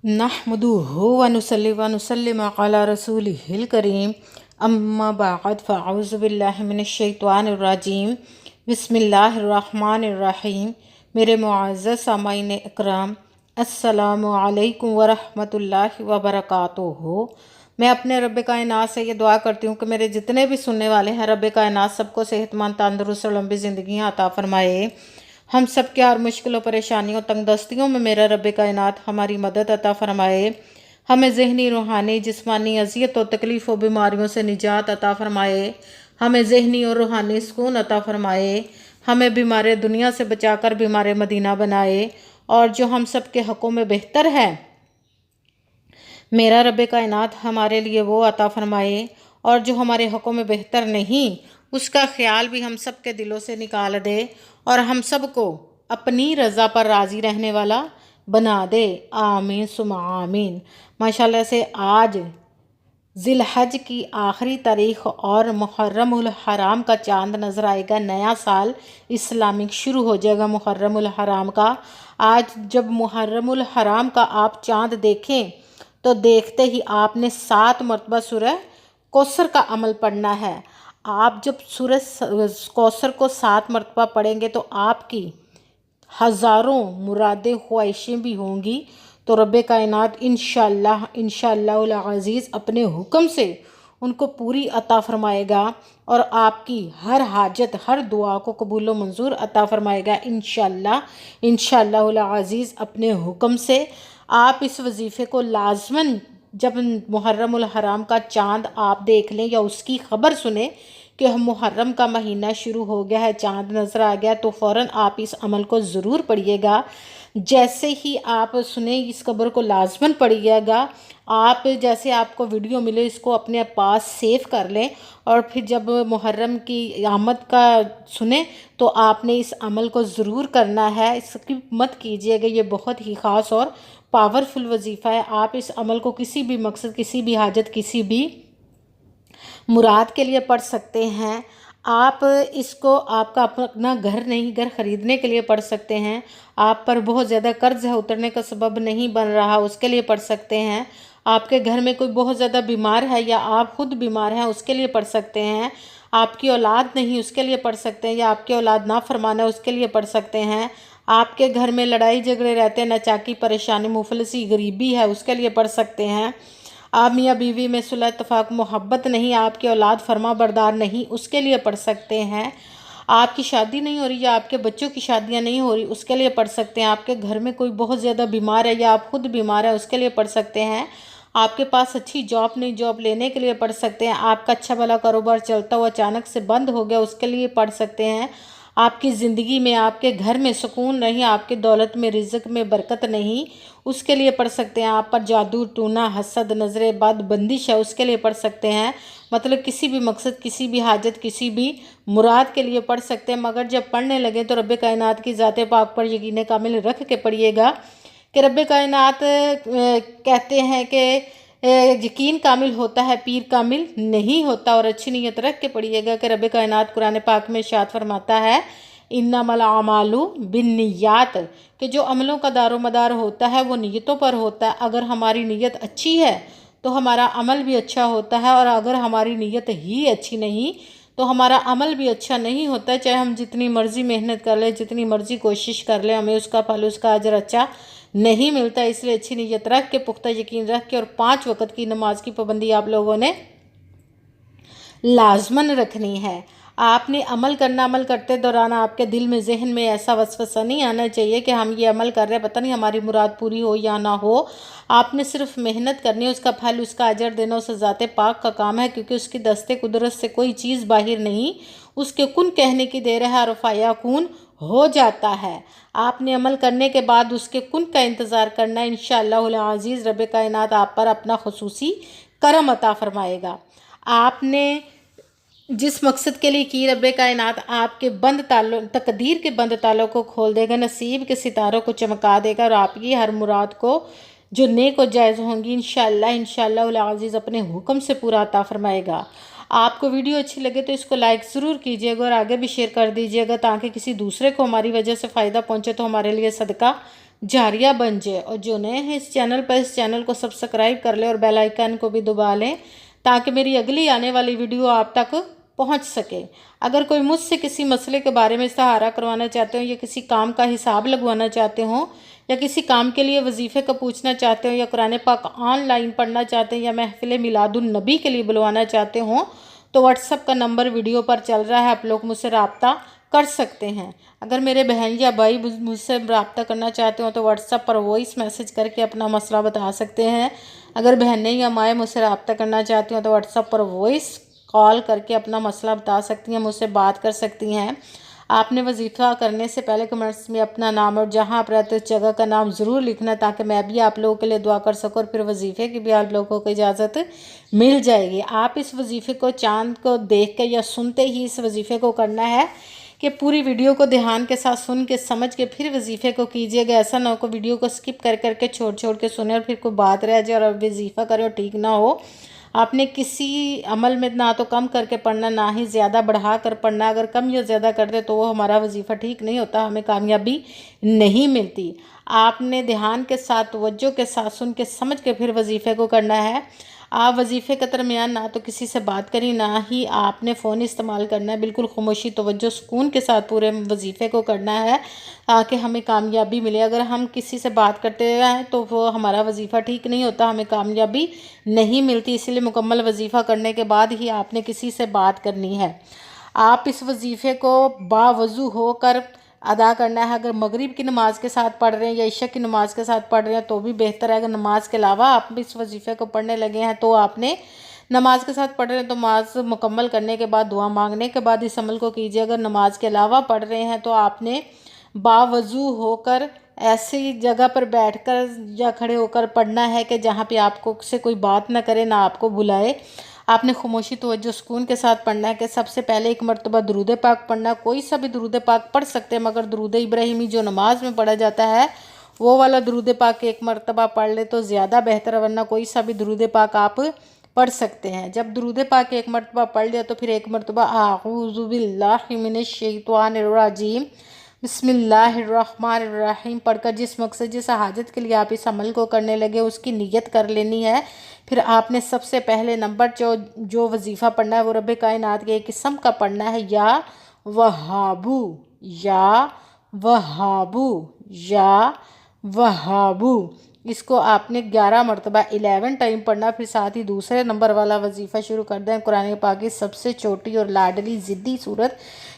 नहमदुहु व नुसल्ली व नुसल्लिम अला रसूलिहिल करीम अम्मा बाद फ़अऊज़ु बिल्लाहि मिनश शैतानिर रजीम बिस्मिल्लाहिर रहमानिर रहीम। मेरे मुअज़्ज़ज़ सामाईन इकराम, अस्सलामु अलैकुम व रहमतुल्लाहि व बरकातुहू। मैं अपने रब कायनात से ये दुआ करती हूँ कि मेरे जितने भी सुनने वाले हैं, रब कायनात सबको सेहतमंद, तंदुरुस्त और लंबी ज़िंदगी अता फ़रमाए। हम सब के हर मुश्किलों, परेशानियों, तंगदस्तियों में मेरा रब कायनात हमारी मदद अता फ़रमाए। हमें ज़हनी, रूहानी, जिस्मानी अज़ियत और तकलीफ़ और बीमारियों से निजात अता फ़रमाए। हमें ज़हनी और रूहानी सुकून अता फ़रमाए। हमें बीमार दुनिया से बचाकर बीमार मदीना बनाए। और जो हम सब के हक़ों में बेहतर है, मेरा रब कायनात हमारे लिए वो अता फ़रमाए। और जो हमारे हक़ों में बेहतर नहीं, उसका ख्याल भी हम सब के दिलों से निकाल दे और हम सब को अपनी रज़ा पर राज़ी रहने वाला बना दे। आमीन सुमा आमीन। माशाल्लाह से आज ज़िलहज की आखिरी तारीख़ और मुहर्रमुल हराम का चांद नज़र आएगा। नया साल इस्लामिक शुरू हो जाएगा मुहर्रमुल हराम का। आज जब मुहर्रमुल हराम का आप चांद देखें तो देखते ही आपने 7 मरतबा सूरह कौसर का अमल पढ़ना है। आप जब सूरह कौसर को 7 मरतबा पढ़ेंगे तो आपकी हज़ारों मुरादें, ख्वाहिशें भी होंगी। तो रब कायनात इंशाअल्लाह अज़ीज़ अपने हुक्म से उनको पूरी अता फ़रमाएगा और आपकी हर हाजत, हर दुआ को कबूल व मंजूर अता फ़रमाएगा इंशाअल्लाह अज़ीज़ अपने हुक्म से। आप इस वजीफ़े को लाजमन जब मुहर्रमुल हराम का चांद आप देख लें या उसकी ख़बर सुने कि मुहर्रम का महीना शुरू हो गया है, चांद नज़र आ गया, तो फ़ौरन आप इस अमल को ज़रूर पढ़िएगा। जैसे ही आप सुने इस खबर को लाजमन पढ़िएगा। आप जैसे आपको वीडियो मिले इसको अपने पास सेव कर लें और फिर जब मुहर्रम की आमद का सुने तो आपने इस अमल को ज़रूर करना है, इसकी मत कीजिएगा। ये बहुत ही ख़ास और पावरफुल वजीफ़ा है। आप इस अमल को किसी भी मकसद, किसी भी हाजत, किसी भी मुराद के लिए पढ़ सकते हैं। आप इसको आपका अपना घर नहीं, घर ख़रीदने के लिए पढ़ सकते हैं। आप पर बहुत ज़्यादा कर्ज है, उतरने का सबब नहीं बन रहा, उसके लिए पढ़ सकते हैं। आपके घर में कोई बहुत ज़्यादा बीमार है या आप खुद बीमार हैं, उसके लिए पढ़ सकते हैं। आपकी औलाद नहीं, उसके लिए पढ़ सकते हैं। या आपकी औलाद नाफरमान है, उसके लिए पढ़ सकते हैं। आपके घर में लड़ाई झगड़े रहते हैं, नाचाकी, परेशानी, मुफलसी, गरीबी है, उसके लिए पढ़ सकते हैं। आप मियाँ बीवी में सुलह इत्तफाक मोहब्बत नहीं, आपकी औलाद फरमा बरदार नहीं, उसके लिए पढ़ सकते हैं। आपकी शादी नहीं हो रही या आपके बच्चों की शादियां नहीं हो रही, उसके लिए पढ़ सकते हैं। आपके घर में कोई बहुत ज़्यादा बीमार है या आप खुद बीमार है, उसके लिए पढ़ सकते हैं। आपके पास अच्छी जॉब नहीं, जॉब लेने के लिए पढ़ सकते हैं। आपका अच्छा भला कारोबार चलता हुआ अचानक से बंद हो गया, उसके लिए पढ़ सकते हैं। आपकी ज़िंदगी में, आपके घर में सुकून नहीं, आपके दौलत में, रिज़्क़ में बरकत नहीं, उसके लिए पढ़ सकते हैं। आप पर जादू टूना, हसद, नज़र बद, बंदिश है, उसके लिए पढ़ सकते हैं। मतलब किसी भी मकसद, किसी भी हाजत, किसी भी मुराद के लिए पढ़ सकते हैं। मगर जब पढ़ने लगे तो रब कायनात की ज़ात पाक पर यकीन कामिल रख के पढ़िएगा कि रब कायनात कहते हैं कि यकीन कामिल होता है, पीर कामिल नहीं होता। और अच्छी नीयत रख के पढ़िएगा कि रब कायनात कुरान पाक में इरशाद फरमाता है, इन्नमल आमालु बिन्नियात, कि जो अमलों का दारोमदार होता है वो नीयतों पर होता है। अगर हमारी नीयत अच्छी है तो हमारा अमल भी अच्छा होता है, और अगर हमारी नीयत ही अच्छी नहीं तो हमारा अमल भी अच्छा नहीं होता। चाहे हम जितनी मर्ज़ी मेहनत कर लें, जितनी मर्ज़ी कोशिश कर लें, हमें उसका फल, उसका अजर अच्छा नहीं मिलता। इसलिए अच्छी नीयत रख के, पुख्ता यकीन रख के और 5 वक़्त की नमाज की पाबंदी आप लोगों ने लाजमन रखनी है। आपने अमल करना, अमल करते दौरान आपके दिल में, जहन में ऐसा वसवसा नहीं आना चाहिए कि हम ये अमल कर रहे हैं, पता नहीं हमारी मुराद पूरी हो या ना हो। आपने सिर्फ मेहनत करनी है, उसका फल, उसका अजर देना उस ज़ाते पाक का काम है, क्योंकि उसकी दस्ते कुदरत से कोई चीज़ बाहर नहीं, उसके कुन कहने की देर है और फ़याकुन हो जाता है। आपने अमल करने के बाद उसके कुन का इंतज़ार करना है। इंशाअल्लाह अज़ीज़ रब कायनात आप पर अपना खुसूसी करम अता फ़रमाएगा। आपने जिस मकसद के लिए की, रब कायनात आपके बंद तालों, तकदीर के बंद तालों को खोल देगा, नसीब के सितारों को चमका देगा और आपकी हर मुराद को जो नेक और जायज़ होंगी इंशाअल्लाह अज़ीज़ अपने हुक्म से पूरा अता फ़रमाएगा। आपको वीडियो अच्छी लगे तो इसको लाइक ज़रूर कीजिएगा और आगे भी शेयर कर दीजिएगा, ताकि किसी दूसरे को हमारी वजह से फ़ायदा पहुँचे तो हमारे लिए सदका जारिया बन जाए। और जो नए हैं इस चैनल पर, इस चैनल को सब्सक्राइब कर लें और बेल आइकन को भी दबा लें ताकि मेरी अगली आने वाली वीडियो आप तक पहुंच सके। अगर कोई मुझसे किसी मसले के बारे में सहारा करवाना चाहते हो, या किसी काम का हिसाब लगवाना चाहते हो, या किसी काम के लिए वजीफ़े को पूछना चाहते हो, या कुरान पाक ऑनलाइन पढ़ना चाहते हैं, या महफिल मिलादुन नबी के लिए बुलवाना चाहते हो, तो व्हाट्सअप का नंबर वीडियो पर चल रहा है, आप लोग मुझसे रब्ता कर सकते हैं। अगर मेरे बहन या भाई मुझसे रब्ता करना चाहते हो तो व्हाट्सअप पर वॉइस मैसेज करके अपना मसला बता सकते हैं। अगर बहनें या माएँ मुझसे रब्ता करना चाहती हो तो व्हाट्सअप पर वॉइस कॉल करके अपना मसला बता सकती हैं, मुझसे बात कर सकती हैं। आपने वजीफ़ा करने से पहले कमेंट्स में अपना नाम और जहां आप रहते हो उस जगह का नाम ज़रूर लिखना ताकि मैं भी आप लोगों के लिए दुआ कर सकूँ, और फिर वजीफ़े की भी आप लोगों को इजाज़त मिल जाएगी। आप इस वजीफ़े को चांद को देख कर या सुनते ही इस वजीफ़े को करना है कि पूरी वीडियो को ध्यान के साथ सुन के समझ के फिर वजीफ़े को कीजिएगा। ऐसा ना हो कि वीडियो को स्किप कर करके छोड़ के सुने और फिर कोई बात रह जाए और वजीफ़ा करे और ठीक ना हो। आपने किसी अमल में ना तो कम करके पढ़ना, ना ही ज़्यादा बढ़ा कर पढ़ना। अगर कम या ज़्यादा कर दे तो वो हमारा वजीफ़ा ठीक नहीं होता, हमें कामयाबी नहीं मिलती। आपने ध्यान के साथ, तवज्जो के साथ सुन के समझ के फिर वजीफ़े को करना है। आप वजीफ़े के दरमियान ना तो किसी से बात करें, ना ही आपने फ़ोन इस्तेमाल करना है। बिल्कुल खामोशी, तवज्जो, सुकून के साथ पूरे वजीफ़े को करना है ताकि हमें कामयाबी मिले। अगर हम किसी से बात करते हैं तो वो हमारा वजीफ़ा ठीक नहीं होता, हमें कामयाबी नहीं मिलती। इसलिए मुकम्मल वजीफ़ा करने के बाद ही आपने किसी से बात करनी है। आप इस वजीफ़े को बावज़ू होकर अदा करना है। अगर मगरिब की नमाज के साथ पढ़ रहे हैं या इशा की नमाज के साथ पढ़ रहे हैं तो भी बेहतर है। अगर नमाज के अलावा आप इस वजीफ़े को पढ़ने लगे हैं तो आपने नमाज के साथ पढ़ रहे हैं तो नमाज मुकम्मल करने के बाद, दुआ मांगने के बाद इस अमल को कीजिए। अगर नमाज के अलावा पढ़ रहे हैं तो आपने बावज़ू होकर ऐसी जगह पर बैठकर या खड़े होकर पढ़ना है कि जहाँ पे आपको से कोई बात ना करे, ना आपको बुलाए। आपने खामोशी, तवज्जो, सुकून के साथ पढ़ना है कि सबसे पहले एक मरतबा दुरूद पाक पढ़ना। कोई सा भी दुरूद पाक पढ़ सकते हैं, मगर दुरूद इब्राहिमी जो नमाज में पढ़ा जाता है वो वाला दुरूद पाक एक मरतबा पढ़ ले तो ज़्यादा बेहतर है, वरना कोई सा भी दुरूद पाक आप पढ़ सकते हैं। जब दुरूद पाक एक मरतबा पढ़ लिया तो फिर एक मरतबा आऊज़ु बिल्लाहि मिनश शैतानिर रजीम बिस्मिल्लाहिर्रहमानिर्रहीम पढ़कर जिस मकसद, जिस हाजत के लिए आप इस अमल को करने लगे उसकी नीयत कर लेनी है। फिर आपने सबसे पहले नंबर जो वजीफ़ा पढ़ना है वो रब कायनात के एक किस्म का पढ़ना है, या वहाबू, या वहाबू, या वहाबू। इसको आपने 11 मरतबा 11 टाइम पढ़ना। फिर साथ ही दूसरे नंबर वाला वजीफ़ा शुरू कर दें। कुरान पाक की सबसे छोटी और लाडली ज़िद्दी सूरत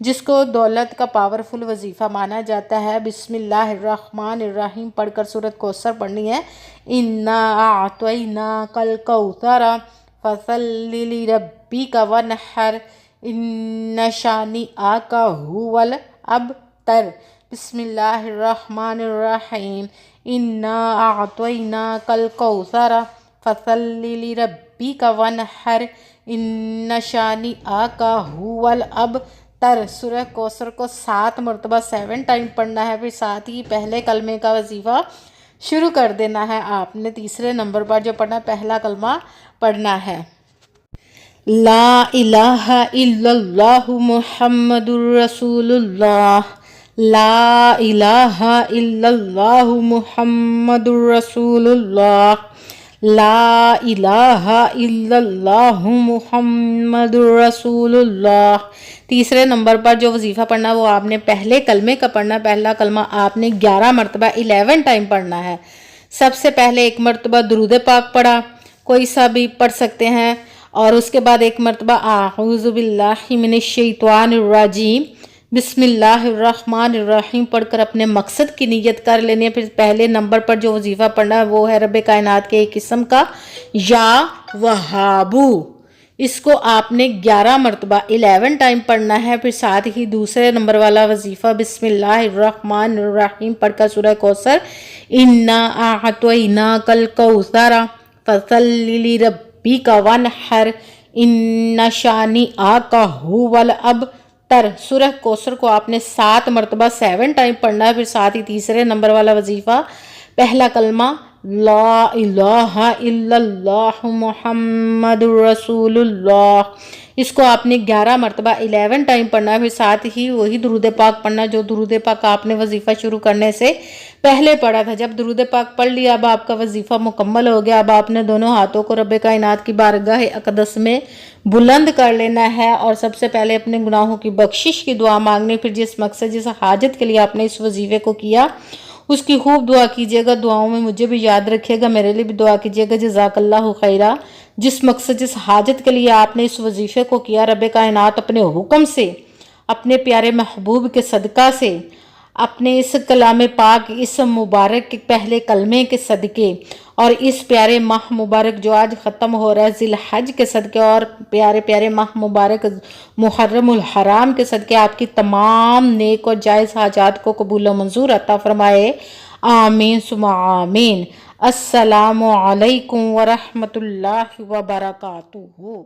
जिसको दौलत का पावरफुल वजीफ़ा माना जाता है, बिस्मिल्लाहिर्रहमानिर्रहीम पढ़कर सूरत कौसर पढ़नी है। इन्ना आतैना कल कौसर फसल्लि लिरब्बिका वनहर इन्ना शानिअका हुवल अबतर। बिस्मिल्लाहिर्रहमानिर्रहीम इन्ना आतैना कल कौसर फसल्लि लिरब्बिका वनहर इन्ना शानिअका हुवल अबतर। सूरह कौसर को 7 मरतबा 7 टाइम पढ़ना है। फिर साथ ही पहले कलमे का वजीफ़ा शुरू कर देना है। आपने तीसरे नंबर पर जो पढ़ना, पहला कलमा पढ़ना है, ला इलाहा इल्लल्लाहु मुहम्मदुर रसूलुल्लाह, ला इलाहा इल्लल्लाहु मुहम्मदुर रसूलुल्लाह, ला इलाहा इल्लल्लाहु मुहम्मदुर रसूलुल्लाह। तीसरे नंबर पर जो वजीफ़ा पढ़ना वो आपने पहले कलमे का पढ़ना। पहला कलमा आपने 11 मरतबा 11 टाइम पढ़ना है। सबसे पहले एक मरतबा दुरूद पाक पढ़ा, कोई सा भी पढ़ सकते हैं, और उसके बाद एक मरतबा आऊज़ु बिल्लाहि मिनश शैतानिर रजीम बिस्मिल्लाहिर्रहमानिर्रहीम पढ़कर अपने मकसद की नीयत कर लेनी है। फिर पहले नंबर पर जो वजीफ़ा पढ़ना है वो है रब कायनात के एक किस्म का, या वहाबू। इसको आपने 11 मरतबा 11 टाइम पढ़ना है। फिर साथ ही दूसरे नंबर वाला वजीफ़ा बिस्मिल्लाहिर्रहमानिर्रहीम पढ़कर सूरह कौसर इन्ना आतैना कल कौसर फसल्लि लिरब्बिका वनहर इन्ना शानिअका हुवल अबतर। सूरह कौसर को आपने 7 मरतबा 7 टाइम पढ़ना है। फिर साथ ही तीसरे नंबर वाला वजीफ़ा, पहला कलमा ला इलाहा इल्लल्लाह मुहम्मदुर रसूलुल्लाह। इसको आपने 11 मरतबा 11 टाइम पढ़ना है। फिर साथ ही वही दुरूद पाक पढ़ना जो दुरूद पाक आपने वजीफ़ा शुरू करने से पहले पढ़ा था। जब दुरूद पाक पढ़ लिया, अब आपका वजीफ़ा मुकम्मल हो गया। अब आपने दोनों हाथों को रब्बे कायनात की बारगाह अक़दस में बुलंद कर लेना है और सबसे पहले अपने गुनाहों की बख्शिश की दुआ मांगनी। फिर जिस मकसद जिस हाजत के लिए आपने इस वजीफ़े को किया उसकी खूब दुआ कीजिएगा। दुआओं में मुझे भी याद रखिएगा, मेरे लिए भी दुआ कीजिएगा। जज़ाकल्लाहु खैरा। जिस मकसद जिस हाजत के लिए आपने इस वजीफ़े को किया, रब्बे कायनात अपने हुक्म से, अपने प्यारे महबूब के सदका से, अपने इस कलाम पाक, इस मुबारक के पहले कलमे के सदके और इस प्यारे माह मुबारक जो आज ख़त्म हो रहा है ज़िल हज के सदके और प्यारे प्यारे माह मुबारक मुहर्रमुल हराम के सदके आपकी तमाम नेक और जायज़ हाजात को कबूल व मंजूर अता फ़रमाए। आमीन सुमा आमीन। अस्सलामु अलैकुम व रहमतुल्लाहि व बरकातुहू।